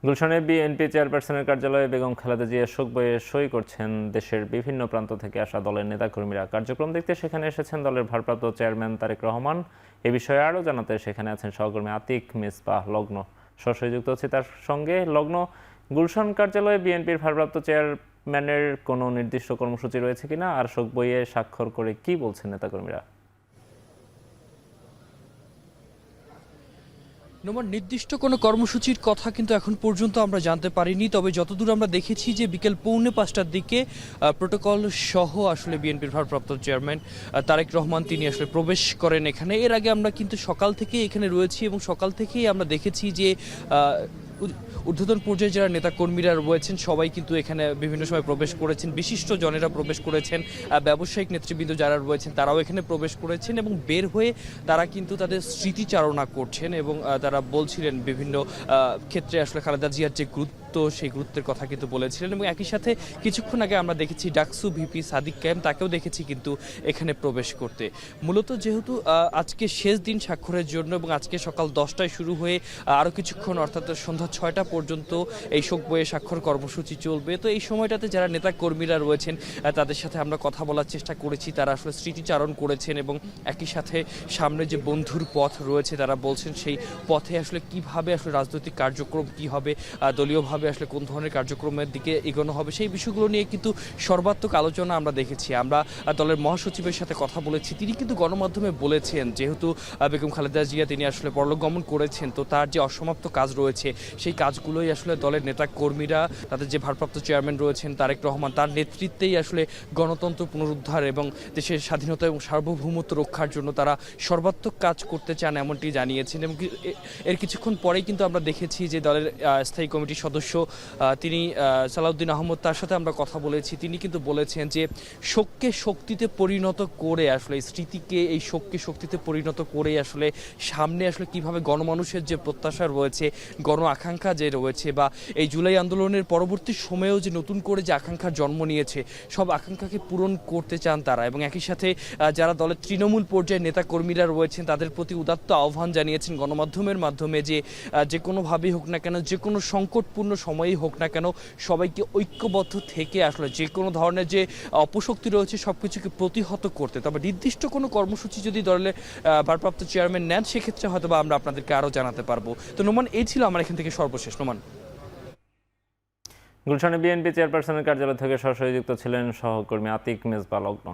গুলশানে বিএনপি চেয়ারপারসনের কার্যালয়ে বেগম খালেদা জিয়ার শোক বইয়ে সই করছেন দেশের বিভিন্ন প্রান্ত থেকে আসা দলের নেতাকর্মীরা। কার্যক্রম দেখতে সেখানে এসেছেন দলের ভারপ্রাপ্ত চেয়ারম্যান তারেক রহমান। এ বিষয়ে আরও জানাতে সেখানে আছেন সহকর্মী আতিক, মিসবাহ, লগ্ন। সরাসরি যুক্ত হচ্ছে তার সঙ্গে। লগ্ন, গুলশান কার্যালয়ে বিএনপির ভারপ্রাপ্ত চেয়ারম্যানের কোনো নির্দিষ্ট কর্মসূচি রয়েছে কিনা, আর শোক বইয়ে স্বাক্ষর করে কি বলছেন নেতাকর্মীরা? নির্দিষ্ট কোনো কর্মসূচির কথা কিন্তু এখন পর্যন্ত আমরা জানতে পারিনি। তবে যতদূর আমরা দেখেছি যে বিকেল 4:45টার দিকে প্রোটোকল সহ আসলে বিএনপির ভারপ্রাপ্ত চেয়ারম্যান তারেক রহমান তিনি আসলে প্রবেশ করেন এখানে। এর আগে আমরা কিন্তু সকাল থেকেই এখানে রয়েছি এবং সকাল থেকেই আমরা দেখেছি যে ঊর্ধ্বতন পর্যায়ে যারা নেতাকর্মীরা রয়েছেন সবাই কিন্তু এখানে বিভিন্ন সময় প্রবেশ করেছেন, বিশিষ্ট জনেরা প্রবেশ করেছেন, ব্যবসায়িক নেতৃবৃন্দ যারা রয়েছেন তারাও এখানে প্রবেশ করেছেন এবং বের হয়ে তারা কিন্তু তাদের স্মৃতিচারণা করছেন এবং তারা বলছিলেন বিভিন্ন ক্ষেত্রে আসলে খালেদা জিয়ার যে গুরুত্ব সেই গুরুত্বের কথা কিন্তু বলেছিলেন। এবং একই সাথে কিছুক্ষণ আগে আমরা দেখেছি ডাকসু ভিপি সাদিক কায়েম, তাকেও দেখেছি কিন্তু এখানে প্রবেশ করতে। মূলত যেহেতু আজকে শেষ দিন স্বাক্ষরের জন্য এবং আজকে সকাল 10টায় শুরু হয়ে আরও কিছুক্ষণ অর্থাৎ সন্ধ্যা 6টা পর্যন্ত এই শোক বইয়ে স্বাক্ষর কর্মসূচি চলবে। তো এই সময়টাতে যারা নেতা কর্মীরা রয়েছেন তাদের সাথে আমরা কথা বলার চেষ্টা করেছি। তারা আসলে স্মৃতিচারণ করেছেন এবং একই সাথে সামনে যে বন্ধুর পথ রয়েছে তারা বলছেন সেই পথে আসলে কিভাবে আসলে রাজনৈতিক কার্যক্রম কি হবে, দলীয়ভাবে আসলে কোন ধরনের কার্যক্রমের দিকে এগোনো হবে সেই বিষয়গুলো নিয়ে কিন্তু সর্বাত্মক আলোচনা আমরা দেখেছি। আমরা দলের মহাসচিবের সাথে কথা বলেছি, তিনি কিন্তু গণমাধ্যমে বলেছেন যেহেতু বেগম খালেদা জিয়া তিনি আসলে পরলোক গমন করেছেন, তো তার যে অসমাপ্ত কাজ রয়েছে সেই কাজগুলোই আসলে দলের নেতা কর্মীরা, তাদের যে ভারপ্রাপ্ত চেয়ারম্যান রয়েছেন তারেক রহমান, তার নেতৃত্বেই আসলে গণতন্ত্র পুনরুদ্ধার এবং দেশের স্বাধীনতা এবং সার্বভৌমত্ব রক্ষার জন্য তারা সর্বাত্মক কাজ করতে চান এমনটি জানিয়েছেন। এবং এর কিছুক্ষণ পরেই কিন্তু আমরা দেখেছি যে দলের স্থায়ী কমিটির সদস্য তিনি সালাউদ্দিন আহমদ, তার সাথে আমরা কথা বলেছি। তিনি কিন্তু বলেছেন যে শোককে শক্তিতে পরিণত করে আসলে স্মৃতিকে এই শোককে শক্তিতে পরিণত করে আসলে সামনে আসলে কিভাবে গণমানুষের যে প্রত্যাশা রয়েছে, গণ আকাঙ্ক্ষা যে রয়েছে বা এই জুলাই আন্দোলনের পরবর্তী সময়েও যে নতুন করে যে আকাঙ্ক্ষার জন্ম নিয়েছে সব আকাঙ্ক্ষাকে পূরণ করতে চান তারা। এবং একই সাথে যারা দলের তৃণমূল পর্যায়ে নেতা কর্মীরা রয়েছেন তাদের প্রতি উদাত্ত আহ্বান জানিয়েছেন গণমাধ্যমের মাধ্যমে যে কোনোভাবেই হোক না কেন, যে কোনো সংকটপূর্ণ সময়েই হোক না কেন, সবাইকে ঐক্যবদ্ধ থেকে আসলে যে কোনো ধরনের যে অপশক্তি রয়েছে সব কিছুকে প্রতিহত করতে। তবে নির্দিষ্ট কোনো কর্মসূচি যদি দলের ভারপ্রাপ্ত চেয়ারম্যান নেন সেক্ষেত্রে হয়তো বা আমরা আপনাদেরকে আরও জানাতে পারবো। তো নোমান, এই ছিল আমার এখান থেকে সর্বশেষ। নোমান, গুলশানে বিএনপি চেয়ারপারসনের কার্যালয় থেকে সরাসরি যুক্ত ছিলেন সহকর্মী আতিক, মিসবাহ, লগ্ন।